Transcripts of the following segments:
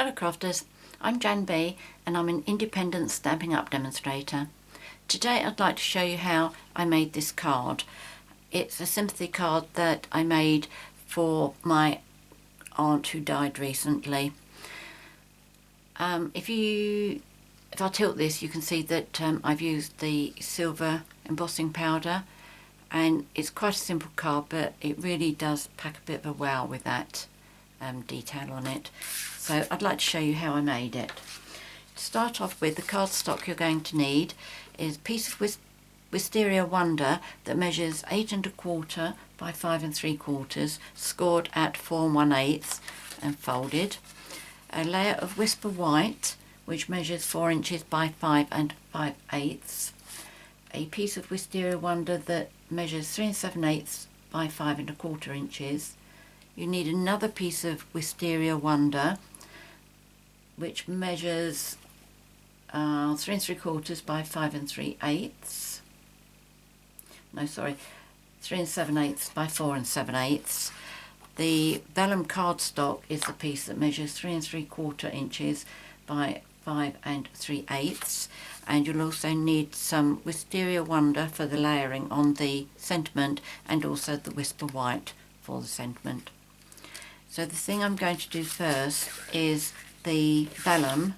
Hello crafters, I'm JanB and I'm an independent Stampin' Up demonstrator. Today I'd like to show you how I made this card. It's a sympathy card that I made for my aunt who died recently. If I tilt this, you can see that I've used the silver embossing powder, and it's quite a simple card, but it really does pack a bit of a wow with that detail on it. So I'd like to show you how I made it. To start off with, the cardstock you're going to need is a piece of Wisteria Wonder that measures 8 1/4 by 5 3/4, scored at 4 1/8 and folded. A layer of Whisper White, which measures 4 inches by 5 5/8. A piece of Wisteria Wonder that measures 3 7/8 by 5 1/4 inches. You need another piece of Wisteria Wonder which measures 3 3/4 by 5 3/8. No, sorry, 3 7/8 by 4 7/8. The Vellum cardstock is the piece that measures 3 3/4 inches by 5 3/8. And you'll also need some Wisteria Wonder for the layering on the sentiment, and also the Whisper White for the sentiment. So the thing I'm going to do first is the vellum.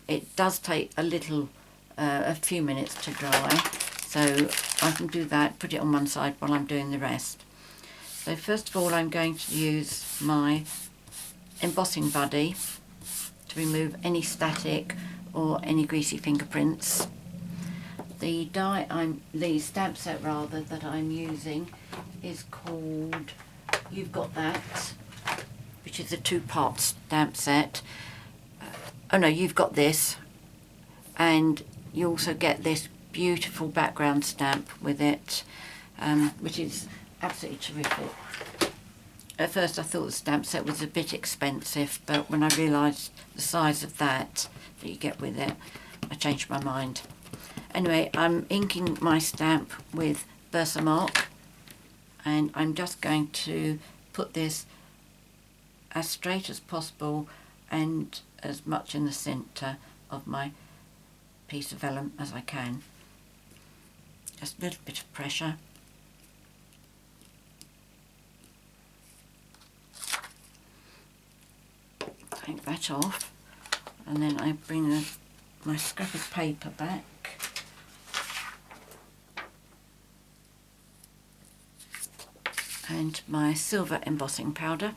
It does take a few minutes to dry, so I can do that, put it on one side while I'm doing the rest. So first of all, I'm going to use my Embossing Buddy to remove any static or any greasy fingerprints. The stamp set that I'm using is called You've Got That, which is a 2-part stamp set. Oh no, You've Got This, and you also get this beautiful background stamp with it, which is absolutely terrific. At first I thought the stamp set was a bit expensive, but when I realised the size of that you get with it, I changed my mind. Anyway, I'm inking my stamp with Versamark, and I'm just going to put this as straight as possible and as much in the centre of my piece of vellum as I can. Just a little bit of pressure. Take that off, and then I bring my scrap of paper back. And my silver embossing powder.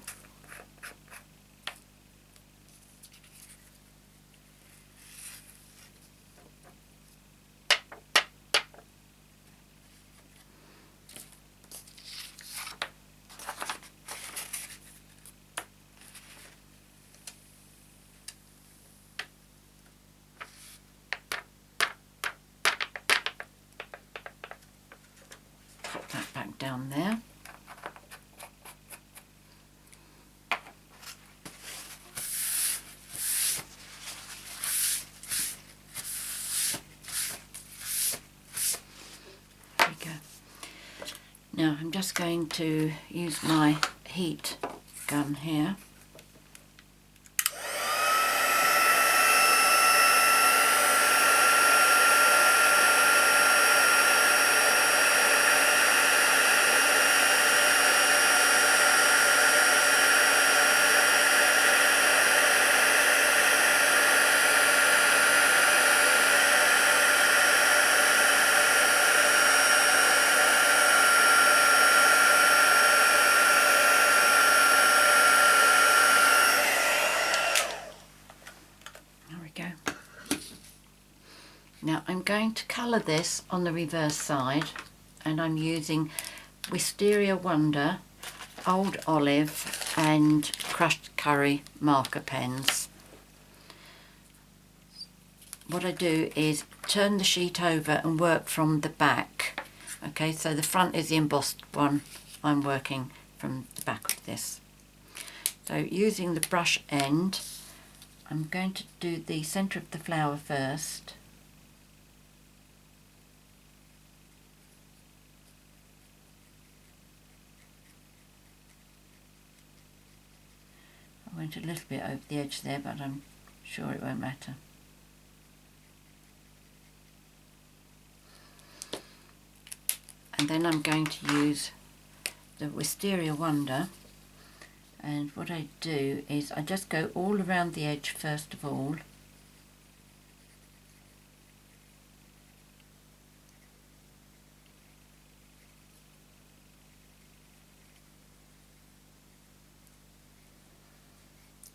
Put that back down there. Now I'm just going to use my heat gun here. Now I'm going to colour this on the reverse side, and I'm using Wisteria Wonder, Old Olive and Crushed Curry marker pens. What I do is turn the sheet over and work from the back. Okay, so the front is the embossed one. I'm working from the back of this. So using the brush end, I'm going to do the centre of the flower first. went a little bit over the edge there, but I'm sure it won't matter. And then I'm going to use the Wisteria Wonder, and what I do is I just go all around the edge first of all.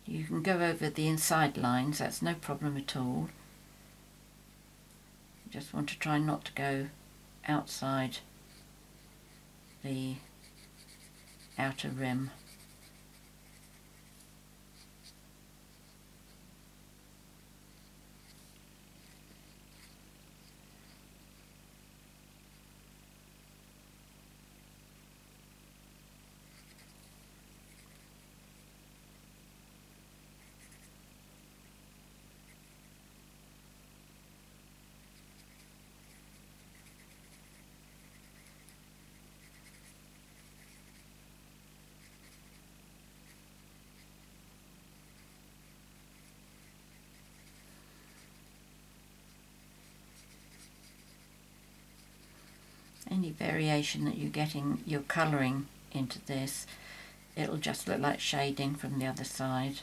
You can go over the inside lines, that's no problem at all. You just want to try not to go outside the outer rim. Any variation that you're getting, you're colouring into this, it'll just look like shading from the other side.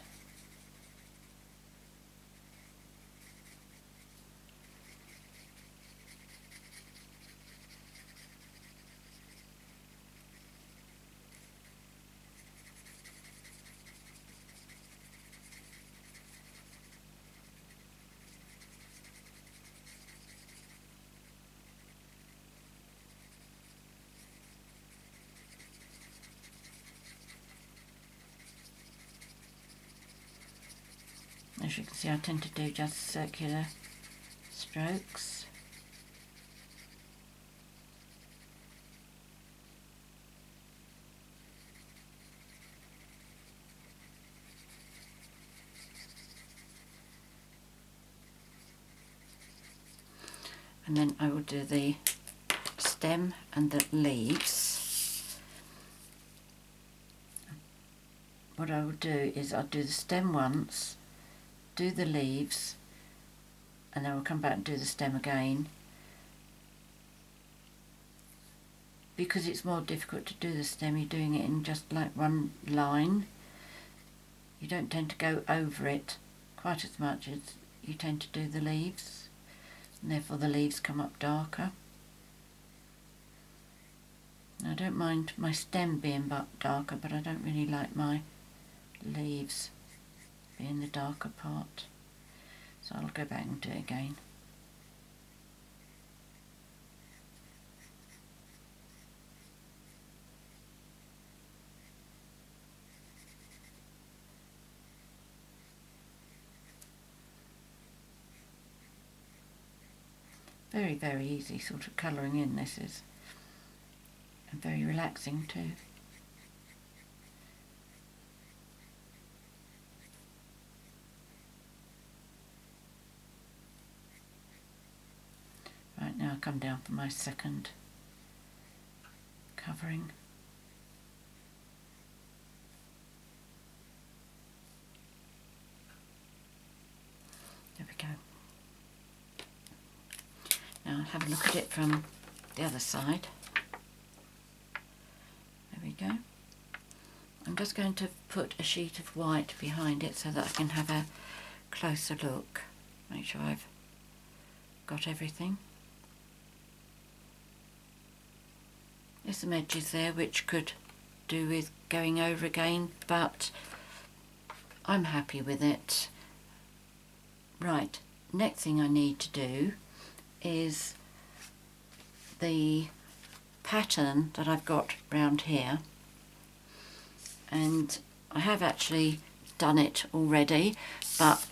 As you can see, I tend to do just circular strokes. And then I will do the stem and the leaves. What I will do is I'll do the stem once, do the leaves, and then we'll come back and do the stem again. Because it's more difficult to do the stem, you're doing it in just like one line. You don't tend to go over it quite as much as you tend to do the leaves, and therefore the leaves come up darker. I don't mind my stem being darker, but I don't really like my leaves being the darker part, so I'll go back and do it again. Very, very easy sort of colouring in this is, and very relaxing too. Right, now I come down for my second covering. There we go. Now have a look at it from the other side. There we go. I'm just going to put a sheet of white behind it so that I can have a closer look. Make sure I've got everything. There's some edges there which could do with going over again, but I'm happy with it. Right, next thing I need to do is the pattern that I've got round here, and I have actually done it already, but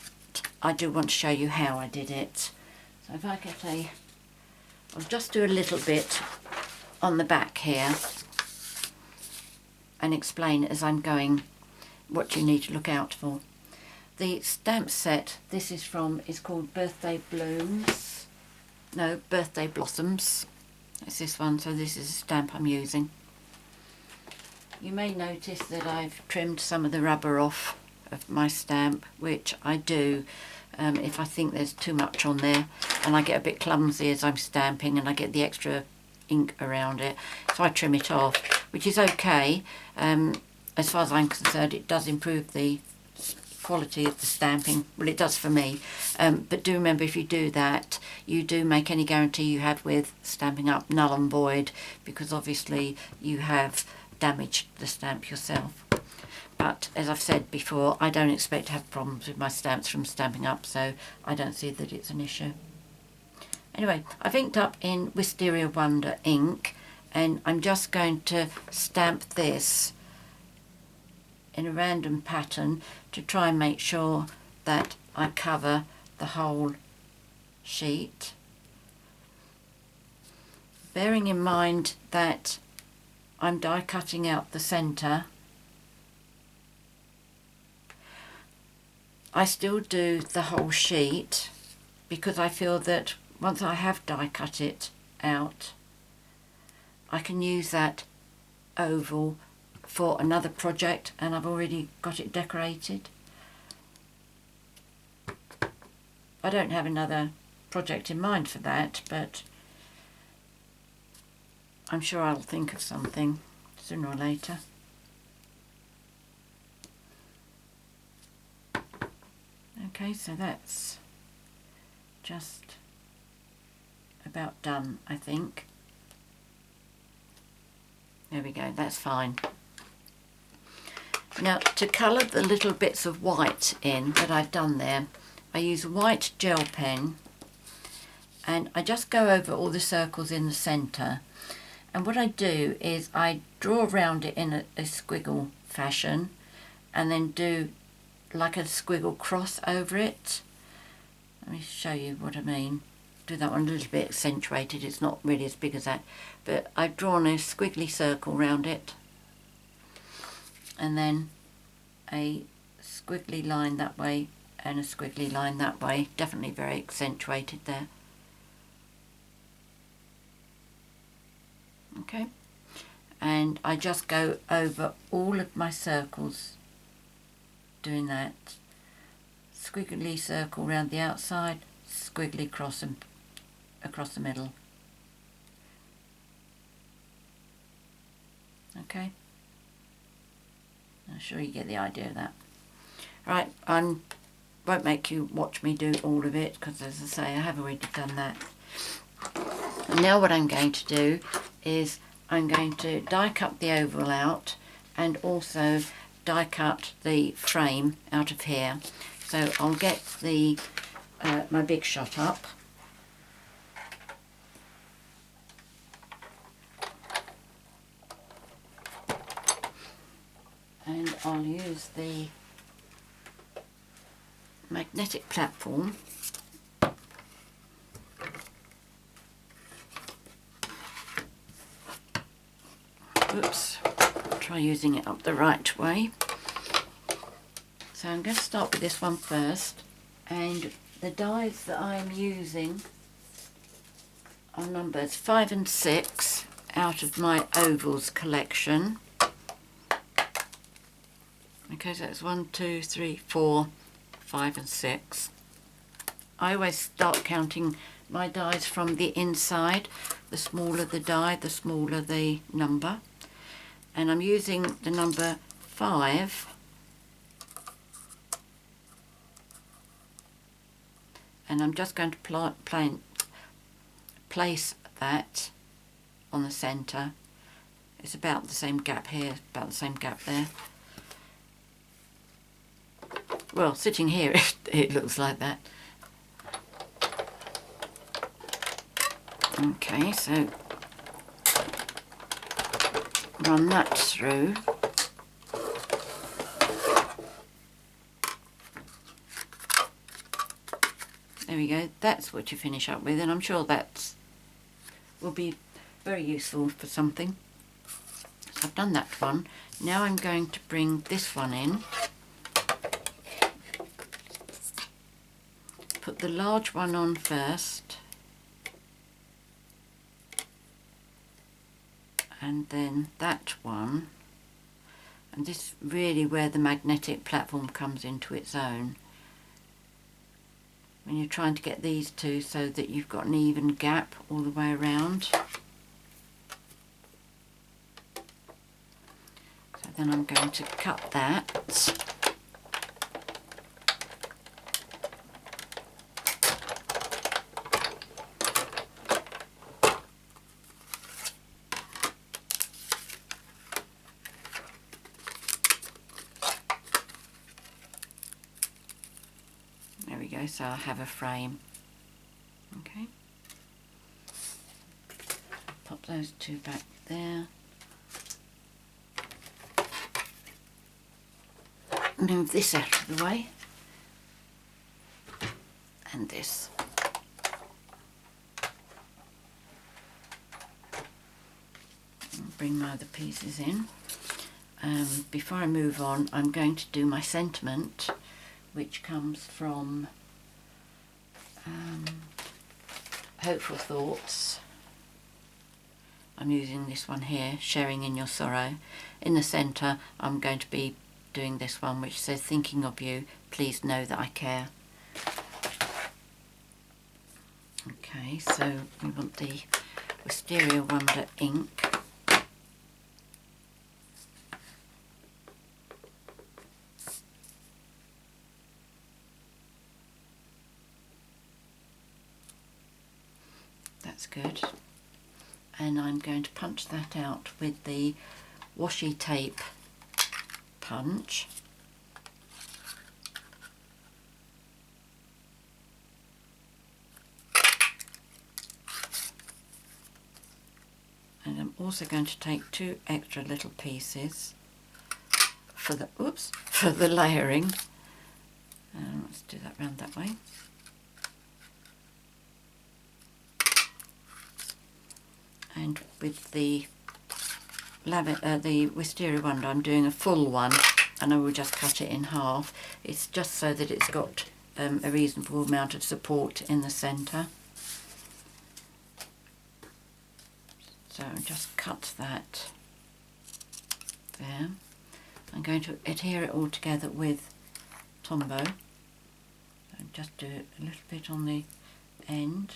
I do want to show you how I did it. So if I get I'll just do a little bit on the back here and explain as I'm going what you need to look out for. The stamp set this is from is called Birthday Blooms. No, Birthday Blossoms. It's this one, so this is a stamp I'm using. You may notice that I've trimmed some of the rubber off of my stamp, which I do if I think there's too much on there and I get a bit clumsy as I'm stamping and I get the extra ink around it, so I trim it off, which is okay. As far as I'm concerned, it does improve the quality of the stamping. Well, it does for me, but do remember, if you do that, you do make any guarantee you have with Stampin' Up null and void, because obviously you have damaged the stamp yourself. But as I've said before, I don't expect to have problems with my stamps from Stampin' Up, so I don't see that it's an issue. Anyway, I've inked up in Wisteria Wonder ink, and I'm just going to stamp this in a random pattern to try and make sure that I cover the whole sheet, bearing in mind that I'm die cutting out the centre. I still do the whole sheet because I feel that once I have die cut it out, I can use that oval for another project, and I've already got it decorated. I don't have another project in mind for that, but I'm sure I'll think of something sooner or later. Okay, so that's just about done, I think. There we go, that's fine. Now, to colour the little bits of white in that I've done there, I use a white gel pen, and I just go over all the circles in the centre, and what I do is I draw around it in a squiggle fashion, and then do like a squiggle cross over it. Let me show you what I mean. Do that one a little bit accentuated, it's not really as big as that, but I've drawn a squiggly circle around it, and then a squiggly line that way and a squiggly line that way, definitely very accentuated there. Okay, and I just go over all of my circles doing that. Squiggly circle around the outside, squiggly cross and across the middle. Okay, I'm sure you get the idea of that. Right, I won't make you watch me do all of it, because as I say, I have already done that. And now what I'm going to do is I'm going to die cut the oval out, and also die cut the frame out of here. So I'll get the my big shot up. And I'll use the magnetic platform oops, try using it up the right way. So I'm going to start with this one first, and the dies that I'm using are numbers 5 and 6 out of my ovals collection. Okay, so that's 1, 2, 3, 4, 5 and 6. I always start counting my dies from the inside. The smaller the die, the smaller the number. And I'm using the number 5 and I'm just going to place that on the centre. It's about the same gap here, about the same gap there. Well, sitting here it looks like that. Okay, so run that through. There we go, that's what you finish up with, and I'm sure that will be very useful for something. So I've done that one. Now I'm going to bring this one in. Put the large one on first, and then that one, And this is really where the magnetic platform comes into its own. When you're trying to get these two so that you've got an even gap all the way around. So then I'm going to cut that. There we go, so I have a frame. Okay. Pop those two back there. Move this out of the way. And this. And bring my other pieces in. Before I move on, I'm going to do my sentiment, which comes from Hopeful Thoughts. I'm using this one here, Sharing in Your Sorrow. In the centre I'm going to be doing this one which says, thinking of you, please know that I care. Okay, so we want the Wisteria Wonder ink. That's good. And I'm going to punch that out with the washi tape punch. And I'm also going to take two extra little pieces for the for the layering. Let's do that round that way. And with the Wisteria Wonder, I'm doing a full one, and I will just cut it in half. It's just so that it's got a reasonable amount of support in the centre. So I'll just cut that there. I'm going to adhere it all together with Tombow. And just do it a little bit on the end.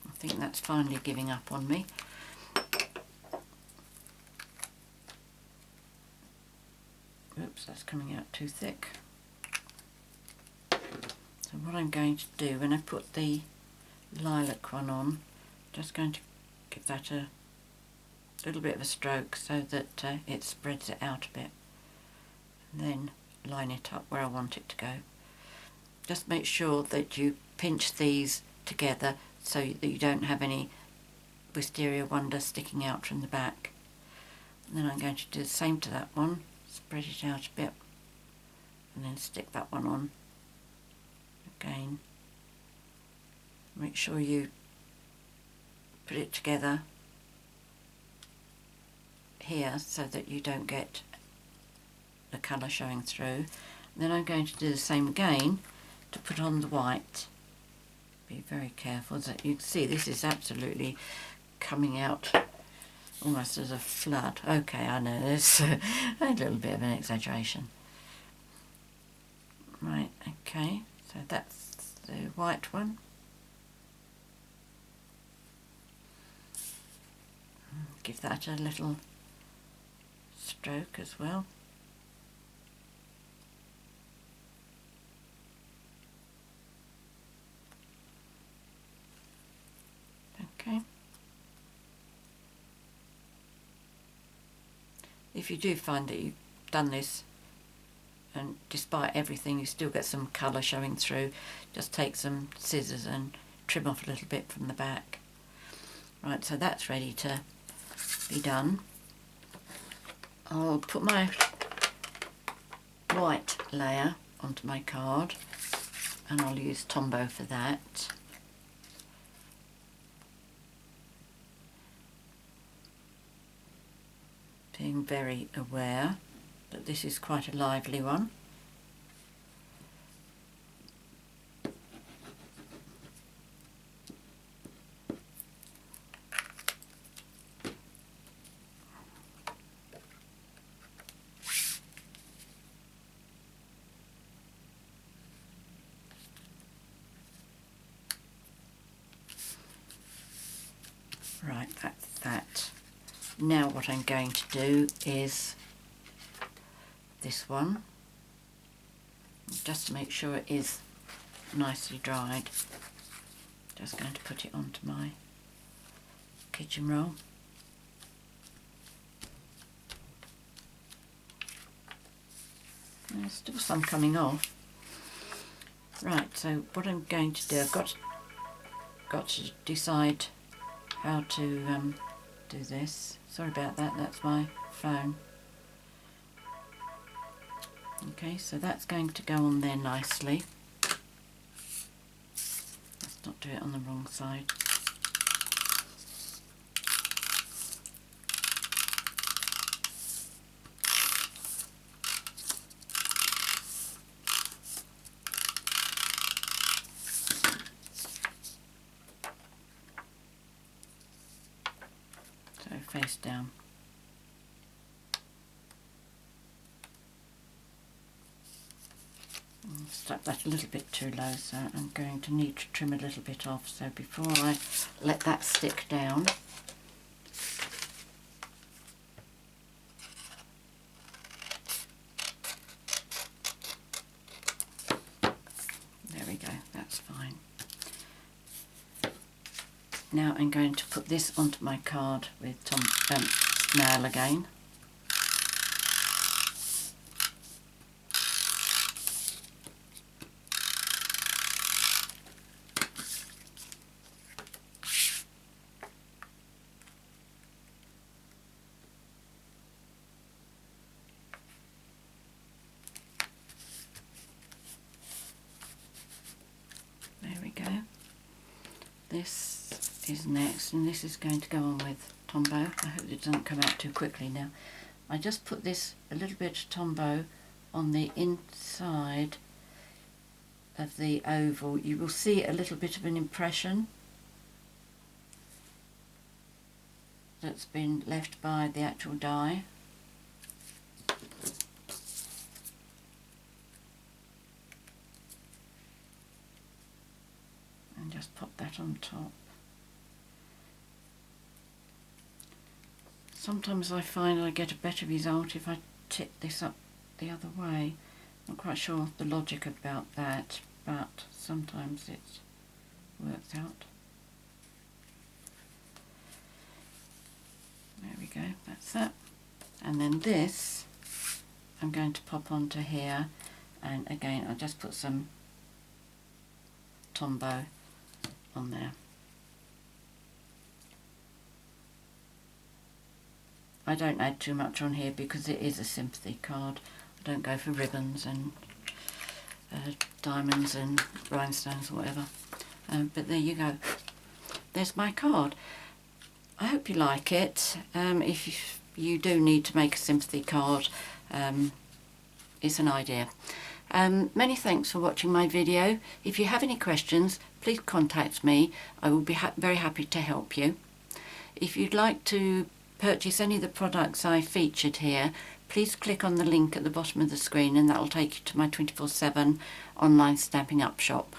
I think that's finally giving up on me. Oops, that's coming out too thick. So what I'm going to do, when I put the lilac one on, just going to give that a little bit of a stroke so that it spreads it out a bit. And then line it up where I want it to go. Just make sure that you pinch these together so that you don't have any Wisteria Wonder sticking out from the back. And then I'm going to do the same to that one, spread it out a bit, and then stick that one on again. Make sure you put it together here so that you don't get the colour showing through. And then I'm going to do the same again to put on the white. Be very careful that you can see this is absolutely coming out almost as a flood. Okay, I know there's a little bit of an exaggeration. Right, okay, so that's the white one. Give that a little stroke as well. Okay. If you do find that you've done this and despite everything you still get some colour showing through, just take some scissors and trim off a little bit from the back. Right, so that's ready to be done. I'll put my white layer onto my card and I'll use Tombow for that. Being very aware that this is quite a lively one. Right, that's that. Now what I'm going to do is this one, just to make sure it is nicely dried. Just going to put it onto my kitchen roll. There's still some coming off. Right, so what I'm going to do, I've got to decide how to do this. Sorry about that, that's my phone. Okay, so that's going to go on there nicely. Let's not do it on the wrong side. So face down. Stuck that a little bit too low, so I'm going to need to trim a little bit off. So before I let that stick down, there we go, that's fine. Now I'm going to put this onto my card with snail again. There we go. This is next, and this is going to go on with Tombow. I hope it doesn't come out too quickly now. I just put this, a little bit of Tombow on the inside of the oval. You will see a little bit of an impression that's been left by the actual die. And just pop that on top. Sometimes I find I get a better result if I tip this up the other way. Not quite sure the logic about that, but sometimes it works out. There we go, that's that. And then this I'm going to pop onto here, and again I'll just put some Tombow on there. I don't add too much on here because it is a sympathy card. I don't go for ribbons and diamonds and rhinestones or whatever. But there you go. There's my card. I hope you like it. If you do need to make a sympathy card, it's an idea. Many thanks for watching my video. If you have any questions, please contact me. I will be very happy to help you. If you'd like to purchase any of the products I featured here, please click on the link at the bottom of the screen, and that will take you to my 24/7 online Stampin' Up shop.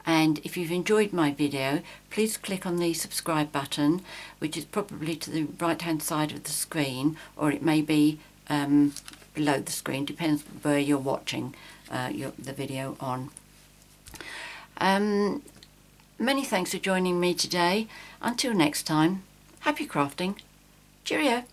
And if you've enjoyed my video, please click on the subscribe button, which is probably to the right hand side of the screen, or it may be below the screen, depends where you're watching the video on. Many thanks for joining me today. Until next time, happy crafting. Cheerio.